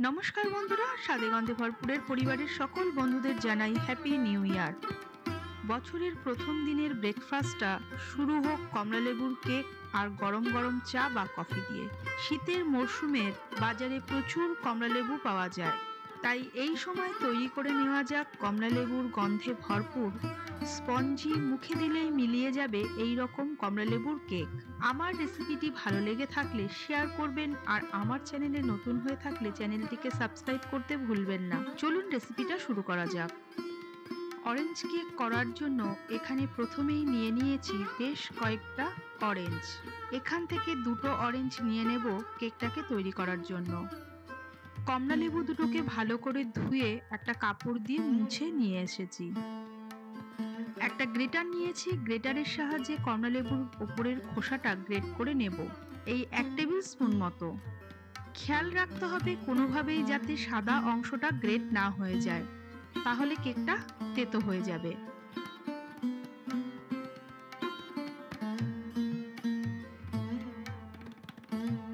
নমস্কার বন্ধুরা, স্বাদে গন্ধে ভরপুরের পরিবারের সকল বন্ধুদের জানাই হ্যাপি নিউ ইয়ার। বছরের প্রথম দিনের ব্রেকফাস্টটা শুরু হোক কমলালেবুর কেক আর গরম গরম চা বা কফি দিয়ে। শীতের মরশুমের বাজারে প্রচুর কমলালেবু পাওয়া যায়, তাই এই সময় তৈরি করে নেওয়া যাক কমলালেবুর গন্ধে ভরপুর স্পঞ্জি, মুখে দিলেই মিলিয়ে যাবে এই রকম কমলালেবুর কেক। আমার রেসিপিটি ভালো লেগে থাকলে শেয়ার করবেন, আর আমার চ্যানেলে নতুন হয়ে থাকলে চ্যানেলটিকে সাবস্ক্রাইব করতে ভুলবেন না। চলুন রেসিপিটা শুরু করা যাক। অরেঞ্জ কেক করার জন্য এখানে প্রথমেই নিয়ে নিয়েছি বেশ কয়েকটা অরেঞ্জ। এখান থেকে দুটো অরেঞ্জ নিয়ে নেব কেকটাকে তৈরি করার জন্য। কমলালেবু দুটোকে ভালো করে ধুয়ে একটা কাপড় দিয়ে মুছে নিয়ে এসেছি। একটা গ্রেটার নিয়েছি, গ্রেটারের সাহায্যে কমলালেবুর উপরের খোসাটা গ্রেট করে নেব, এই 1 টেবিল স্পুন মতো। খেয়াল রাখতে হবে কোনোভাবেই যাতে সাদা অংশটা গ্রেট না হয়ে যায়, তাহলে কেকটা তেতো হয়ে যাবে।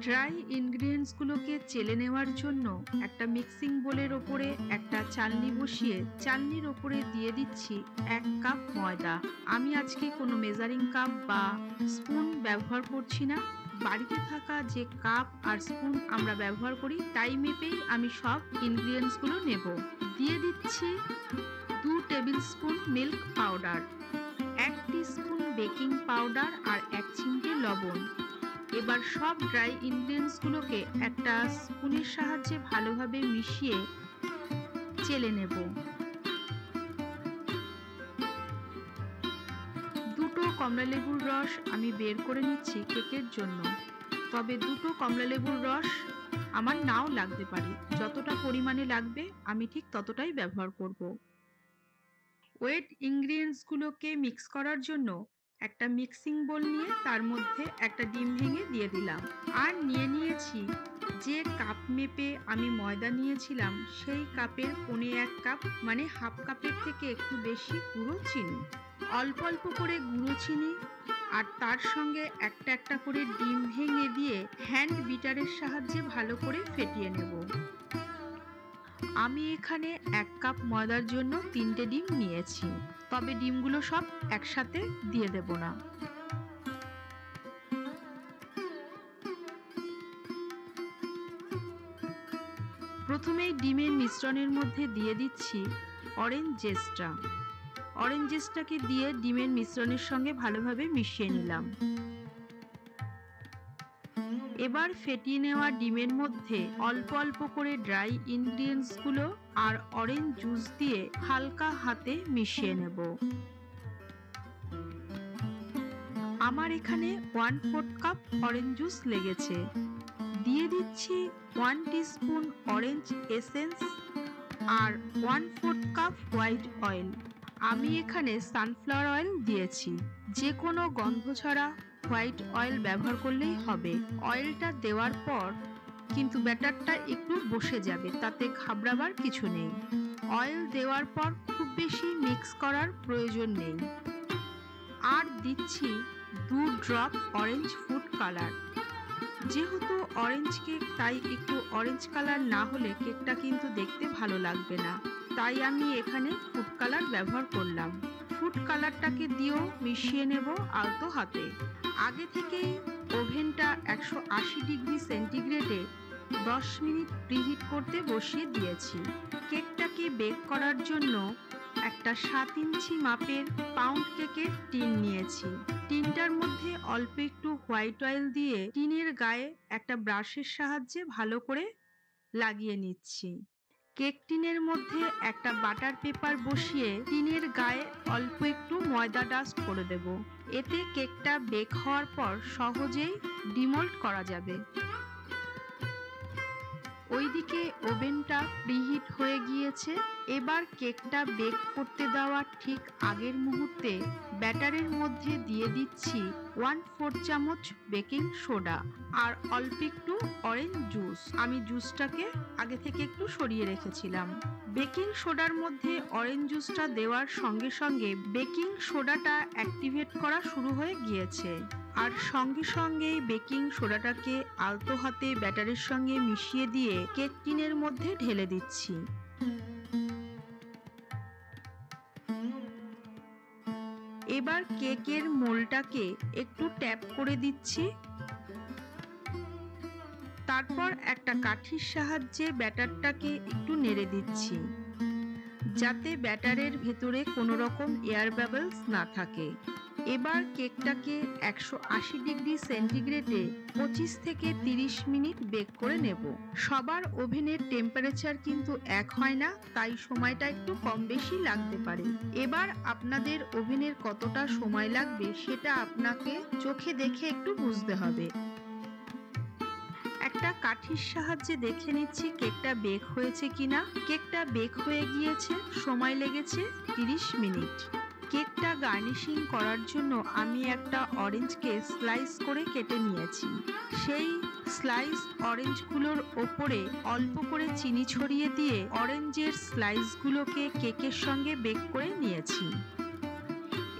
ড্রাই ইনগ্রিডিয়েন্টসগুলোকে চেলে নেওয়ার জন্য একটা মিক্সিং বোলের ওপরে একটা চালনি বসিয়ে চালনির ওপরে দিয়ে দিচ্ছি 1 কাপ ময়দা। আমি আজকে কোনো মেজারিং কাপ বা স্পুন ব্যবহার করছি না, বাড়িতে থাকা যে কাপ আর স্পুন আমরা ব্যবহার করি তাই মেপেই আমি সব ইনগ্রিডিয়েন্টসগুলো নেব। দিয়ে দিচ্ছি 2 tablespoon milk powder, 1 teaspoon baking powder আর 1 চিমটে লবণ। এবার সব ড্রাই ইনগ্রিডিয়েন্টসগুলোকে একটা স্পুনের সাহায্যে ভালোভাবে মিশিয়ে চেলে নেব। দুটো কমলালেবুর রস আমি বের করে নিচ্ছি কেকের জন্য, তবে দুটো কমলালেবুর রস আমার নাও লাগতে পারে, যতটা পরিমাণে লাগবে আমি ঠিক ততটাই ব্যবহার করব। ওয়েট ইনগ্রিডিয়েন্টসগুলোকে মিক্স করার জন্য একটা মিক্সিং বোল নিয়ে তার মধ্যে একটা ডিম ভেঙে দিয়ে দিলাম, আর নিয়ে নিয়েছি যে কাপ মেপে আমি ময়দা নিয়েছিলাম সেই কাপের 1.25 কাপ, মানে হাফ কাপের থেকে একটু বেশি গুঁড়ো চিনি। অল্প অল্প করে গুঁড়ো চিনি আর তার সঙ্গে একটা একটা করে ডিম ভেঙে দিয়ে হ্যান্ড বিটারের সাহায্যে ভালো করে ফেটিয়ে নেব। আমি এখানে 1 কাপ ময়দার জন্য 3টে ডিম নিয়েছি, তবে ডিমগুলো সব একসাথে দিয়ে দেব না। প্রথমেই ডিমের মিশ্রণের মধ্যে দিয়ে দিচ্ছি অরেঞ্জ জেসটা। অরেঞ্জ জেসটাকে দিয়ে ডিমের মিশ্রণের সঙ্গে ভালোভাবে মিশিয়ে নিলাম। এবার ফেটিয়ে নেওয়া ডিমের মধ্যে অল্প অল্প করে ড্রাই ইনগ্রিডিয়েন্টসগুলো আর অরেঞ্জ জুস দিয়ে হালকা হাতে মিশিয়ে নেব। আমার এখানে 1/4 কাপ অরেঞ্জ জুস লেগেছে। দিয়ে দিচ্ছি 1 টিস্পুন অরেঞ্জ এসেন্স আর 1/4 কাপ হোয়াইট অয়েল। আমি এখানে সানফ্লাওয়ার অয়েল দিয়েছি, যে কোনো গন্ধ ছাড়া হোয়াইট অয়েল ব্যবহার করলেই হবে। অয়েলটা দেওয়ার পর কিন্তু ব্যাটারটা একটু বসে যাবে, তাতে ঘাবড়াবার কিছু নেই। অয়েল দেওয়ার পর খুব বেশি মিক্স করার প্রয়োজন নেই। আর দিচ্ছি 2 ড্রপ অরেঞ্জ ফুড কালার। যেহেতু অরেঞ্জ কেক তাই একটু অরেঞ্জ কালার না হলে কেকটা কিন্তু দেখতে ভালো লাগবে না, তাই আমি এখানে ফুড কালার ব্যবহার করলাম। ফুড কালারটাকে দিয়েও মিশিয়ে নেব আলতো হাতে। আগে থেকেই ওভেনটা 180 ডিগ্রি সেন্টিগ্রেডে 10 মিনিট প্রিহিট করতে বসিয়ে দিয়েছি। কেকটাকে বেক করার জন্য একটা 7 ইঞ্চি মাপের পাউন্ড কেকের টিন নিয়েছি। টিনটার মধ্যে অল্প একটু হোয়াইট অয়েল দিয়ে টিনের গায়ে একটা ব্রাশের সাহায্যে ভালো করে লাগিয়ে নিচ্ছি। কেক টিনের মধ্যে একটা বাটার পেপার বসিয়ে টিনের গায়ে অল্প একটু ময়দা ডাস্ট করে দেব, এতে কেকটা বেক হওয়ার পর সহজেই ডিমোল্ড করা যাবে। ওইদিকে ওভেনটা প্রিহিট হয়ে গিয়েছে। এবার কেকটা বেক করতে দেওয়ার ঠিক আগের মুহূর্তে ব্যাটারের মধ্যে দিয়ে দিচ্ছি 1/4 চামচ বেকিং সোডা আর অল্প একটু অরেঞ্জ জুস। আমি জুসটাকে আগে থেকে একটু সরিয়ে রেখেছিলাম। বেকিং সোডার মধ্যে অরেঞ্জ জুসটা দেওয়ার সঙ্গে সঙ্গে বেকিং সোডাটা অ্যাক্টিভেট করা শুরু হয়ে গিয়েছে। আর সঙ্গে সঙ্গেই বেকিং সোডাটাকে আলতো হাতে ব্যাটারের সঙ্গে মিশিয়ে দিয়ে কেক টিনের মধ্যে ঢেলে দিচ্ছি। এবার কেকের মোল্ডটাকে একটু ট্যাপ করে দিচ্ছি। তারপর একটা কাঠির সাহায্যে ব্যাটারটাকে একটু নেড়ে দিচ্ছি, যাতে ব্যাটারের ভেতরে কোনো রকম এয়ার বাবলস না থাকে। এবার কেকটাকে 180 ডিগ্রি সেন্টিগ্রেডে 25 থেকে 30 মিনিট বেক করে নেব। সবার ওভেনের টেম্পারেচার কিন্তু এক হয় না, তাই সময়টা একটু কম বেশি লাগতে পারে। এবার আপনাদের ওভেনের কতটা সময় লাগবে সেটা আপনাকে চোখে দেখে একটু বুঝতে হবে। একটা কাঠির সাহায্যে দেখে নিচ্ছি কেকটা বেক হয়েছে কিনা। কেকটা বেক হয়ে গিয়েছে, সময় লেগেছে 30 মিনিট। কেকটা গার্নিশিং করার জন্য আমি একটা অরেঞ্জকে স্লাইস করে কেটে নিয়েছি। সেই স্লাইস অরেঞ্জগুলোর ওপরে অল্প করে চিনি ছড়িয়ে দিয়ে অরেঞ্জের স্লাইসগুলোকে কেকের সঙ্গে বেক করে নিয়েছি।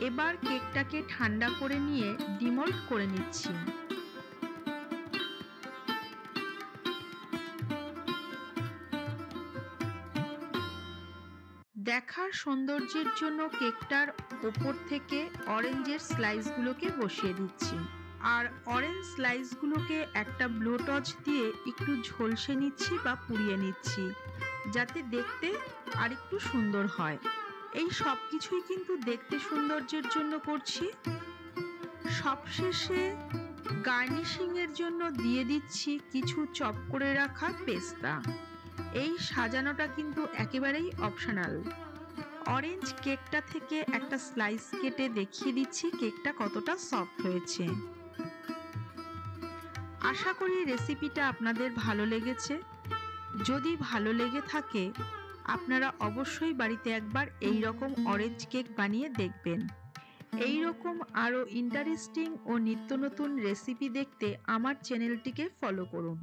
এবার কেকটাকে ঠান্ডা করে নিয়ে ডিমোল্ড করে নিচ্ছি। দেখার সৌন্দর্যের জন্য কেকটার ওপর থেকে অরেঞ্জের স্লাইসগুলোকে বসিয়ে দিচ্ছি। আর অরেঞ্জ স্লাইসগুলোকে একটা ব্লো টর্চ দিয়ে একটু ঝলসে নিচ্ছি বা পুড়িয়ে নিচ্ছি, যাতে দেখতে আর একটু সুন্দর হয়। এই সব কিছুই কিন্তু দেখতে সৌন্দর্যের জন্য করছি। সবশেষে গার্নিশিং এর জন্য দিয়ে দিচ্ছি কিছু চপ করে রাখা পেস্তা। এই সাজানোটা কিন্তু একেবারেই অপশনাল। অরেঞ্জ কেকটা থেকে একটা স্লাইস কেটে দেখিয়ে দিচ্ছি কেকটা কতটা সফট হয়েছে। আশা করি রেসিপিটা আপনাদের ভালো লেগেছে। যদি ভালো লেগে থাকে আপনারা অবশ্যই বাড়িতে একবার এই রকম অরেঞ্জ কেক বানিয়ে দেখবেন। এই রকম আরো ইন্টারেস্টিং ও নিত্য নতুন রেসিপি দেখতে আমার চ্যানেলটিকে ফলো করুন।